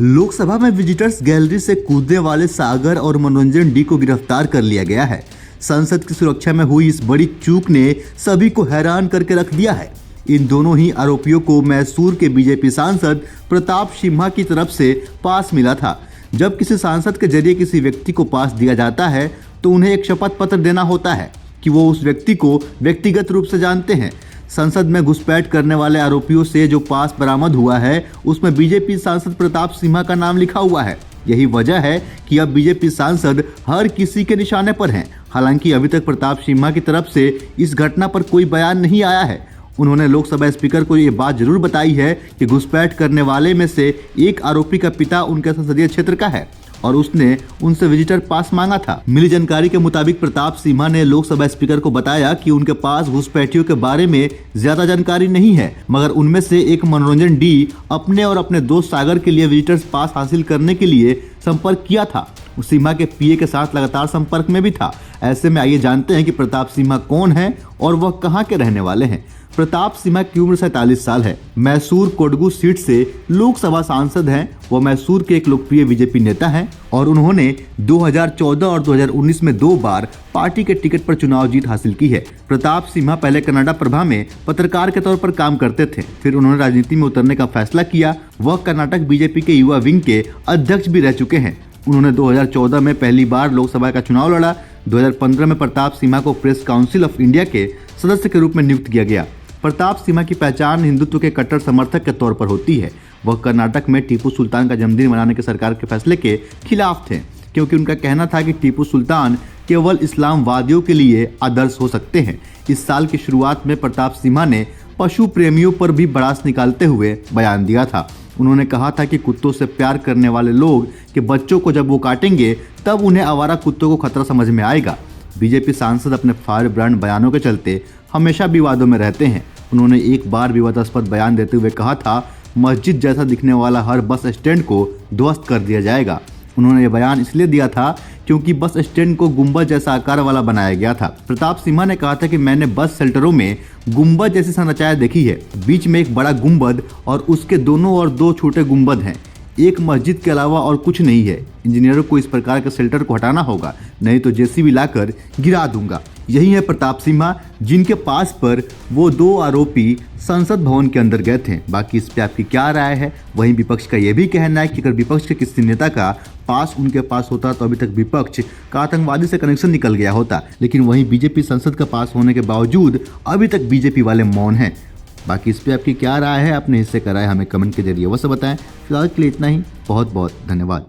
लोकसभा में visitors gallery से कूदने वाले सागर और मनोरंजन डी को गिरफ्तार कर लिया गया है। संसद की सुरक्षा में हुई इस बड़ी चूक ने सभी को हैरान करके रख दिया है। इन दोनों ही आरोपियों को मैसूर के बीजेपी सांसद प्रताप सिम्हा की तरफ से पास मिला था। जब किसी सांसद के जरिए किसी व्यक्ति को पास दिया जाता है तो उन्हें एक शपथ पत्र देना होता है कि वो उस व्यक्ति को व्यक्तिगत रूप से जानते हैं। संसद में घुसपैठ करने वाले आरोपियों से जो पास बरामद हुआ है उसमें बीजेपी सांसद प्रताप सिम्हा का नाम लिखा हुआ है। यही वजह है कि अब बीजेपी सांसद हर किसी के निशाने पर हैं। हालांकि अभी तक प्रताप सिम्हा की तरफ से इस घटना पर कोई बयान नहीं आया है। उन्होंने लोकसभा स्पीकर को ये बात जरूर बताई है कि घुसपैठ करने वाले में से एक आरोपी का पिता उनके संसदीय क्षेत्र का है और उसने उनसे विजिटर पास मांगा था। मिली जानकारी के मुताबिक प्रताप सिम्हा ने लोकसभा स्पीकर को बताया कि उनके पास घुसपैठियों के बारे में ज्यादा जानकारी नहीं है, मगर उनमें से एक मनोरंजन डी अपने और अपने दोस्त सागर के लिए विजिटर्स पास हासिल करने के लिए संपर्क किया था। सिम्हा के पीए के साथ लगातार संपर्क में भी था। ऐसे में आइए जानते हैं कि प्रताप सिम्हा कौन है और वह कहां के रहने वाले हैं। प्रताप सिम्हा की उम्र 47 साल है। मैसूर कोडगू सीट से लोकसभा सांसद हैं। वह मैसूर के एक लोकप्रिय बीजेपी नेता हैं और उन्होंने 2014 और 2019 में 2 बार पार्टी के टिकट पर चुनाव जीत हासिल की है। प्रताप सिम्हा पहले कनाडा प्रभा में पत्रकार के तौर पर काम करते थे, फिर उन्होंने राजनीति में उतरने का फैसला किया। वह कर्नाटक बीजेपी के युवा विंग के अध्यक्ष भी रह चुके हैं। उन्होंने 2014 में पहली बार लोकसभा का चुनाव लड़ा। 2015 में प्रताप सिम्हा को प्रेस काउंसिल ऑफ इंडिया के सदस्य के रूप में नियुक्त किया गया। प्रताप सिम्हा की पहचान हिंदुत्व के कट्टर समर्थक के तौर पर होती है। वह कर्नाटक में टीपू सुल्तान का जन्मदिन मनाने के सरकार के फैसले के खिलाफ थे, क्योंकि उनका कहना था कि टीपू सुल्तान केवल इस्लामवादियों के लिए आदर्श हो सकते हैं। इस साल की शुरुआत में प्रताप सिम्हा ने पशु प्रेमियों पर भी भड़ास निकालते हुए बयान दिया था। उन्होंने कहा था कि कुत्तों से प्यार करने वाले लोग के बच्चों को जब वो काटेंगे तब उन्हें आवारा कुत्तों को खतरा समझ में आएगा। बीजेपी सांसद अपने फायर ब्रांड बयानों के चलते हमेशा विवादों में रहते हैं। उन्होंने एक बार विवादास्पद बयान देते हुए कहा था, मस्जिद जैसा दिखने वाला हर बस स्टैंड को ध्वस्त कर दिया जाएगा। उन्होंने ये बयान इसलिए दिया था क्योंकि बस स्टैंड को गुंबद जैसा आकार वाला बनाया गया था। प्रताप सिम्हा ने कहा था कि मैंने बस शेल्टरों में गुंबद जैसी संरचना देखी है। बीच में एक बड़ा गुंबद और उसके दोनों ओर 2 छोटे गुंबद हैं। एक मस्जिद के अलावा और कुछ नहीं है। इंजीनियरों को इस प्रकार के शेल्टर को हटाना होगा, नहीं तो जेसीबी लाकर गिरा दूंगा। यही है प्रताप सिम्हा, जिनके पास पर वो 2 आरोपी संसद भवन के अंदर गए थे। बाकी इस पे आपकी क्या राय है? वहीं विपक्ष का यह भी कहना है कि अगर विपक्ष के किसी नेता का पास उनके पास होता तो अभी तक विपक्ष का आतंकवादी से कनेक्शन निकल गया होता। लेकिन वहीं बीजेपी संसद का पास होने के बावजूद अभी तक बीजेपी वाले मौन हैं। बाकी इस पे आपकी क्या राय है? अपने हिस्से का राय हमें कमेंट के जरिए अवश्य बताएं। फिलहाल के लिए इतना ही। बहुत बहुत धन्यवाद।